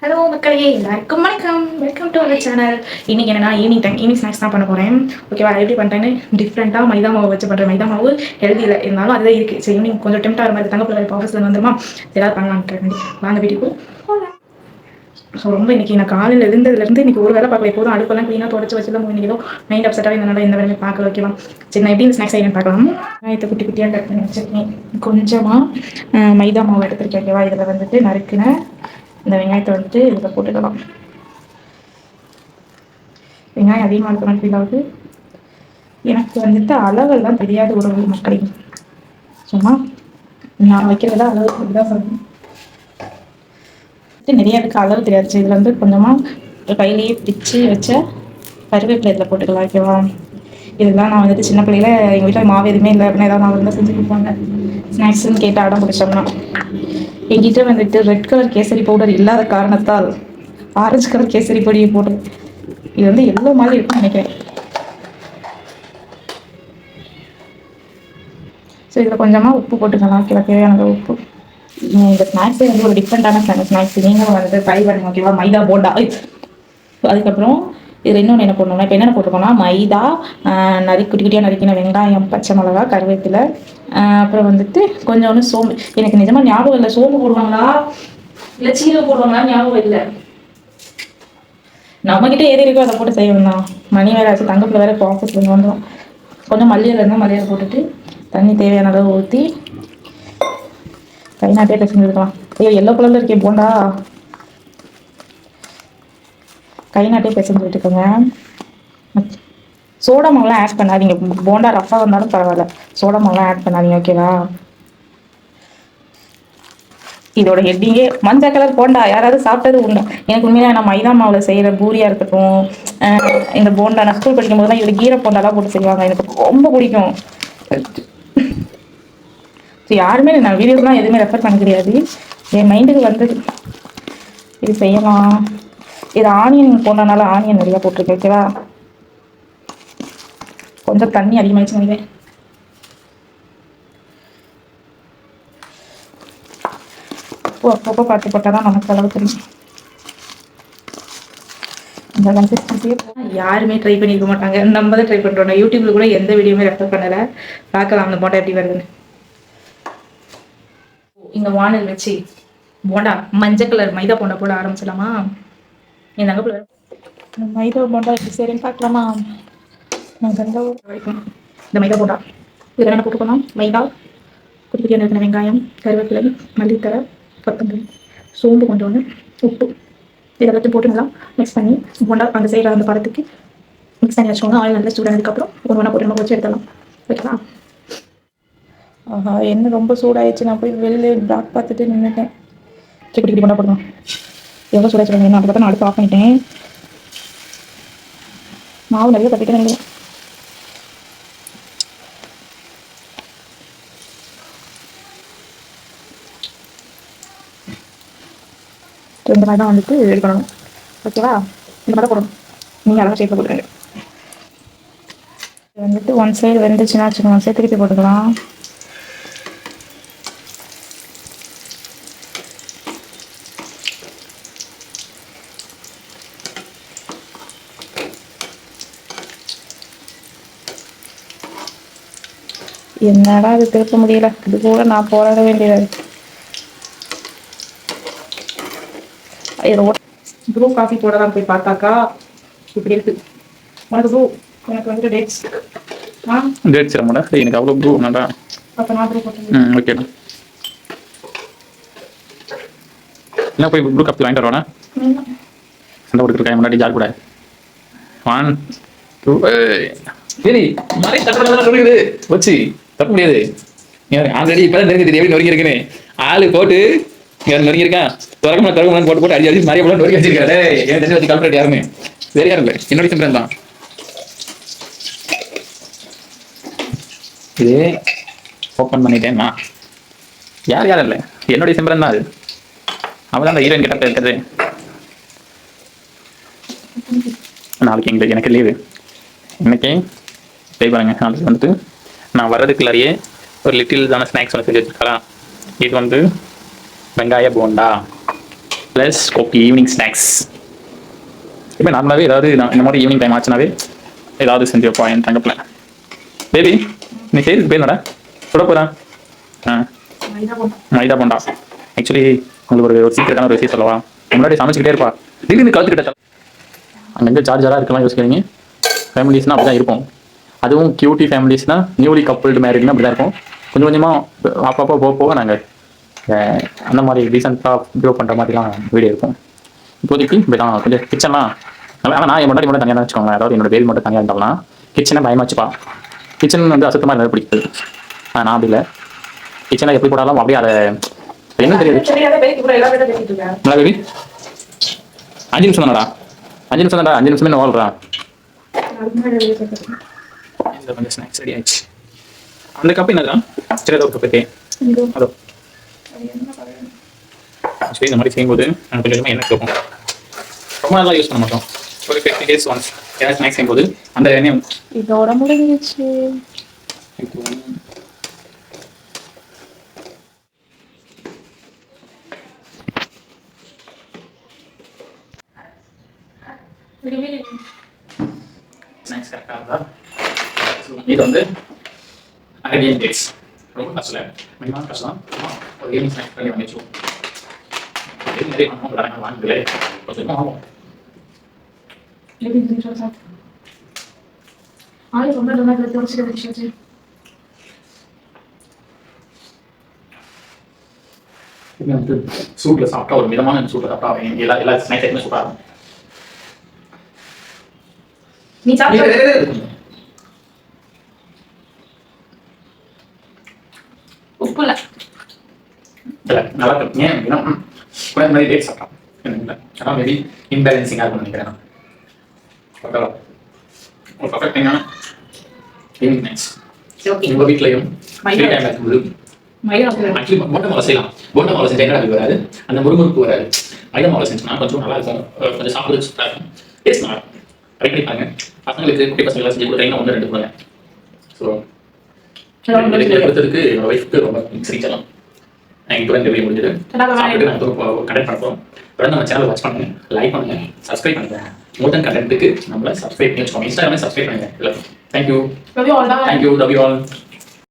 Hello மக்களே, எல்லாருக்கும் வணக்கம். Welcome to our channel. இன்னைக்கு என்னன்னா ஈவினிங் ஸ்நாக்ஸ் தான் பண்ண போகிறேன். ஓகேவா? எப்படி பண்ணுறேன்னு டிஃப்ரெண்ட்டாக மைதா மாவு வச்சு பண்ணுறேன். மைதா மாவு ஹெல்தி இல்லை, இருந்தாலும் அதுதான் இருக்குது. சரி, ஈவினிங் கொஞ்சம் டெம்ட் ஆகிற மாதிரி தங்க பிள்ளை ஆஃபீஸில் வந்துருமா, ஏதாவது பண்ணலான்னு வாங்க வீட்டுக்கு. ஸோ ரொம்ப இன்னைக்கு நான் காலையில் இருந்ததுலேருந்து இன்னைக்கு ஒரு வேலை பார்க்கல. எப்போதும் அடுப்பெல்லாம் க்ளீனாக தொடச்சி வச்சுலாம் இன்னைக்கு ஏதோ மைண்ட் அப்செட்டாக இருந்தனால எந்த வேலையுமே பார்க்கல. ஓகேவா? சரி, நான் எப்படி இந்த ஸ்நாக்ஸ் ஐட்டம் பார்க்கலாம். இதை குட்டி குட்டியாக கட் பண்ணி வச்சுருக்கேன். கொஞ்சமாக மைதா மாவு எடுத்துருக்கேன். ஓகேவா? இதில் வந்துட்டு நறுக்குன இந்த வெங்காயத்தை வந்துட்டு இதில் போட்டுக்கலாம். வெங்காயம் அதிகமாக இருக்க மாதிரி ஃபீல் ஆகுது. எனக்கு வந்துட்டு அளவெல்லாம் தெரியாத ஒரு மக்களை சும்மா நான் வைக்கிறதா அளவு தான் சொல்லணும். நிறைய அதுக்கு அளவு தெரியாது. இதில் வந்து கொஞ்சமாக கையிலேயே பிடிச்சி வச்ச கருவேப்பிலை இதில் போட்டுக்கலாம். ஓகேவா? இதெல்லாம் நான் வந்துட்டு சின்ன பிள்ளையில எங்கள் வீட்டில் மாவு எதுவுமே இல்லை அப்படின்னா ஏதாவது மாவு இருந்தால் செஞ்சு கொடுப்பாங்க. ஸ்நாக்ஸ்ன்னு கேட்டு அடம் பிடிச்சோம்னா என்கிட்ட வந்துட்டு ரெட் கலர் கேசரி பவுடர் இல்லாத காரணத்தால் ஆரஞ்சு கலர் கேசரி பொடியை போட்டு இது வந்து எவ்வளோ மாதிரி இருக்குன்னு நினைக்கிறேன். ஸோ இதில் கொஞ்சமாக உப்பு போட்டுக்கலாம். ஓகேவா? தேவையான உப்பு. இந்த ஸ்நாக்ஸே வந்து ஒரு டிஃப்ரெண்ட்டான ஸ்நாக்ஸ். நீங்களும் வந்துட்டு ட்ரை பண்ணுங்க. ஓகேவா? மைதா போண்டா. அதுக்கப்புறம் இதில் இன்னொன்று என்ன போடணும்னா, இப்போ என்னென்ன போட்டுக்கோன்னா மைதா, குட்டி குட்டியாக நறுக்கின வெங்காயம், பச்சை மிளகா, கருவேப்பிலை, அப்புறம் வந்துட்டு கொஞ்சோண்டு சோம்பு. எனக்கு நிஜமாக ஞாபகம் இல்லை, சோம்பு போடுவாங்களா இல்லை சீரகம் போடுவாங்களா ஞாபகம் இல்லை. நம்மக்கிட்ட எது இருக்கோ அதை போட்டு செய்யணும் தான். மணி வேறு ஆச்சு, தங்கப்பில் வேறு இப்போ ஆஃபீஸில் வந்துடும். கொஞ்சம் மல்லியில் இருந்தால் மல்லியில் போட்டுட்டு தண்ணி தேவையான அளவு ஊற்றி கை நாட்டே பிசைஞ்சுக்கலாம். ஐயோ, எல்லோ கலரில் இருக்கே போண்டா. கை நாட்டே பிசைஞ்சு விட்டுக்கோங்க. சோடா மாவுலாம் ஆட் பண்ணாதீங்க. போண்டா ரஃபாக வந்தாலும் பரவாயில்ல, சோடா மாவுலாம் ஆட் பண்ணாதீங்க. ஓகேவா? இதோட ஹெட்டிங்கே மஞ்சள் கலர் போண்டா. யாராவது சாப்பிட்டது உண்டா? எனக்கு உண்மையாக நான் மைதா மாவில் செய்கிற பூரியாக இருக்கட்டும், இந்த போண்டா நான் ஸ்கூல் படிக்கும் போது தான் இதில் கீரை போண்டாலாம் போட்டு செய்வாங்க. எனக்கு ரொம்ப பிடிக்கும். ஸோ யாருமே நான் வீடியோஸ்லாம் எதுவுமே ரெஃபர் பண்ண கிடையாது. என் மைண்டுக்கு வந்து இது செய்யலாம். இது ஆனியன் போண்டனால ஆனியன் நிறையா போட்டிருக்கேன். ஓகேவா? கொஞ்சம் தண்ணி அதிகமாகிடுச்சு நினைக்கிறேன். அப்பப்போ பார்த்து போட்டால் தான் நமக்கு அளவு தெரியும். இந்த கன்சிஸ்டன்சியே யாருமே ட்ரை பண்ணியிருக்க மாட்டாங்க, நம்ம தான் ட்ரை பண்ணுறோம். யூடியூப்ல கூட எந்த வீடியோமே ரெஃபர் பண்ணலை. பார்க்கலாம் அந்த போண்டா எப்படி வருதுன்னு. இங்கே வானல் வச்சு போண்டா மஞ்சள் கலர் மைதா போண்டா போட ஆரம்பிச்சிடலாமா? என் தங்கப்பில் மைதா போண்டா எப்படி சரின்னு பார்க்கலாமா? வரைக்கும் இந்த மைதா போண்டா இதில் என்ன போட்டுக்கணும்? மைதா, குட்டி குட்டியாக இருக்கிற வெங்காயம், கருவேப்பிலை, மல்லித்தலை, கொத்தமல்லி, சோம்பு கொஞ்சோண்டு, உப்பு, இதெல்லாத்தையும் போட்டு நல்லா மிக்ஸ் பண்ணி போண்டா அந்த செய்கிற அந்த படத்துக்கு மிக்ஸ் பண்ணி வச்சுக்கோங்க. ஆயில் நல்லா சூடானதுக்கப்புறம் ஒன்று ஒன்றா போட்டு நம்ம வச்சு எடுத்துடலாம். ஓகேவா? ஆஹா, என்ன ரொம்ப சூடாயிடுச்சு. நான் போய் வெளில டாக் பார்த்துட்டு நின்றுட்டேன். குட்டி குட்டி போண்டா போடணும். எவ்வளோ சூடாச்சு என்ன அப்படி பார்த்தா நான் அடுப்பு ஆஃப் பண்ணிட்டேன். மாவு நிறைய கட்டிட்டு நினைக்கிறேன். இந்த மாதிரி தான் வந்துட்டு எடுக்கணும். ஓகேவா? இந்த மாதிரி தான் போடணும். நீங்கள் அழகாக ஷேப்பில் போட்டுருங்க. வந்துட்டு ஒன் சைடு வெந்துச்சுன்னா வச்சுக்கோங்க, ஒன் சைடு திருப்பி போட்டுக்கலாம். என்னடா அது திருப்ப முடியல, இது கூட நான் போராட வேண்டியது. ப்ரூ காஃபி போடலாம் போய் பார்த்தாக்கா இப்படி இருக்கு. உனக்கு ப்ரூ, எனக்கு வந்துட்டு டேட்ஸ். டேட்ஸ் ஆமாடா. எனக்கு அவ்வளோ ப்ரூ வேண்டாம்டா. அப்போ நான் ப்ரூ போட்டேன். ஓகேடா. என்ன போய் ப்ரூ காஃபி வாங்கிட்டு வரவானா? சண்டை கொடுத்துருக்கேன் முன்னாடி ஜார் கூட. 1 2 சரி மாதிரி தட்டுறது வச்சு தட்ட முடியாது. ஆல்ரெடி இப்போ தான் நெருங்கி எப்படி நொறுங்கி இருக்குன்னு ஆளு போட்டு நொறுங்கிருக்கேன். திறக்கணும் போட்டு போட்டு அடி நிறைய போல நொறுங்கி வச்சிருக்காரு. ஏன் தெரிஞ்சு வச்சு கல்பரேட் யாருமே சரியா இல்லை. என்னுடைய சிம்பிளன் தான் இது. ஓப்பன் பண்ணிட்டேன்னா யார் இல்லை, என்னுடைய சிம்பிளன் தான் அது. அவள் தான் அந்த ஹீரோயின் கிட்ட இருக்கிறது. நாளைக்கு எங்களுக்கு எனக்கு லீவு. இன்னைக்கு போய் பாருங்க. நாளைக்கு வந்துட்டு நான் வர்றதுக்குள்ளாரியே ஒரு லிட்டில் தான ஸ்நாக்ஸ் ஒன்று செஞ்சு வச்சுருக்கலாம். இது வந்து வெங்காய bonda. Plus okay evening snacks. இப்போ நார்மலாகவே ஏதாவது நான் இந்த மாதிரி ஈவினிங் டைம் ஆச்சுனாவே ஏதாவது செஞ்சு வைப்பா என் தங்கப்பில். பேபி நீ செய்யறதுக்கு பேர் என்னடா? சுட போகிறேன். மைதா போண்டா. ஆக்சுவலி உங்களுக்கு ஒரு சீக்கிரட்டான ஒரு விஷயம் சொல்லவா? முன்னாடி சமைச்சிக்கிட்டே இருப்பா, திடீர்னு கழுத்துக்கிட்ட அங்கங்கே சார்ஜராக இருக்கலாம் யோசிக்கிறீங்க. ஃபேமிலிஸ்னால் அப்படி தான் இருப்போம். அதுவும் கியூட்டி ஃபேமிலிஸ்னால் நியூலி கப்புள்டு மேரிட்னா அப்படி தான் இருக்கும். கொஞ்சம் கொஞ்சமாக அப்பப்போ போக போக நாங்கள் அந்த மாதிரி ரீசெண்டாக க்ரோ பண்ணுற மாதிரிலாம் வீடியோ இருக்கும். இப்போதைக்கு இப்படி தான் கொஞ்சம் கிச்சன்லாம் ஆனால் நான் என் மட்டும் தனியாக தான் வச்சுக்கோங்க. அதாவது என்னோட பேபி மட்டும் தனியாக இருந்தாலும் கிச்சனை பயமாக வச்சுப்பா. கிச்சன் வந்து அசுத்தமாக இருந்தாலும் பிடிக்குது. நான் அப்படி இல்லை, கிச்சனை எப்படி போட்டாலும் அப்படியே அதை என்ன தெரியாது. நல்லா பேபி 5 நிமிஷம் தானடா, 5 நிமிஷம் தான்டா, 5 நிமிஷமே வாழ்றா. கொஞ்சம் ஸ்நாக்ஸ் ரெடி ஆயிடுச்சு. அந்த கப் என்னதான் சரி ஏதோ ஒரு கப் இருக்கேன் அதோ. சரி இந்த மாதிரி செய்யும்போது கொஞ்சம் கொஞ்சமாக எண்ணெய் கேட்போம். ரொம்ப நாளாக யூஸ் பண்ண மாட்டோம். ஒரு 50 days ஒன்ஸ் ஏதாவது ஸ்நாக்ஸ் செய்யும்போது அந்த எண்ணெய் இதோட முடிஞ்சிச்சு. ஸ்நாக்ஸ் கரெக்டாக இருந்தா இது வந்து அரேபியன் டேட்ஸ். ரொம்ப கஷ்டம் மினிமம் கஷ்டம். ஒரு ஈவினிங் ஸ்நாக்ஸ் பண்ணி வாங்கிடுவோம். நிறைய வாங்கல கொஞ்சம் ஆகும். சூட்ல சாப்பிட்டா ஒரு மிதமான சூட்ல சாப்பிட்டா எல்லா ஸ்நாக்ஸ் ஐட்டமே சூப்பரா இருக்கும். நீ சாப்பிட்டு உப்பு இல்லை நல்லா இருக்கும். ஏன் அப்படின்னா கூட இந்த மாதிரி டேட் சாப்பிட்டோம் அதான் மேபி இன்பேலன்சிங்காக இருக்கும்னு நினைக்கிறேன். ஒரு பர்ஃபெக்டான ஈவினிங் ஸ்நாக்ஸ் உங்கள் வீட்லையும் ஃப்ரீ டைம் இருக்கும்போது ஆக்சுவலி போண்டா மாவு செய்யலாம். போண்டா மாவு செஞ்சா என்ன வராது, அந்த முறுமுறுப்பு வராது. மைதா மாவு செஞ்சோம்னா கொஞ்சம் நல்லா இருக்கும், கொஞ்சம் சாப்பிடுறது சூப்பராக இருக்கும், டேஸ்ட் நல்லா இருக்கும். ட்ரை பண்ணி பாருங்க. பசங்களுக்கு குட்டி பசங்களை செஞ்சு கொடுத்தீங்கன்னா 1 2 கொடுங்க. ஸோ கொடுத்ததுக்கு என்னோட ஒய்ஃப்க்கு ரொம்ப சிரிச்சலாம். நான் இப்போ இந்த வீடியோ முடிஞ்சது சாப்பிட்டு நான் கண்டென்ட் பண்ண போகிறோம். தொடர்ந்து நம்ம சேனலை வாட்ச் பண்ணுங்க, லைக் பண்ணுங்க, சப்ஸ்கிரைப் பண்ணுங்க. மோர் கண்டென்ட்டுக்கு நம்மளை சப்ஸ்கிரைப் பண்ணி வச்சுக்கோங்க. இன்ஸ்டாகிராமே சப்ஸ்கிரைப் பண்ணுங்க. Thank you, love you all.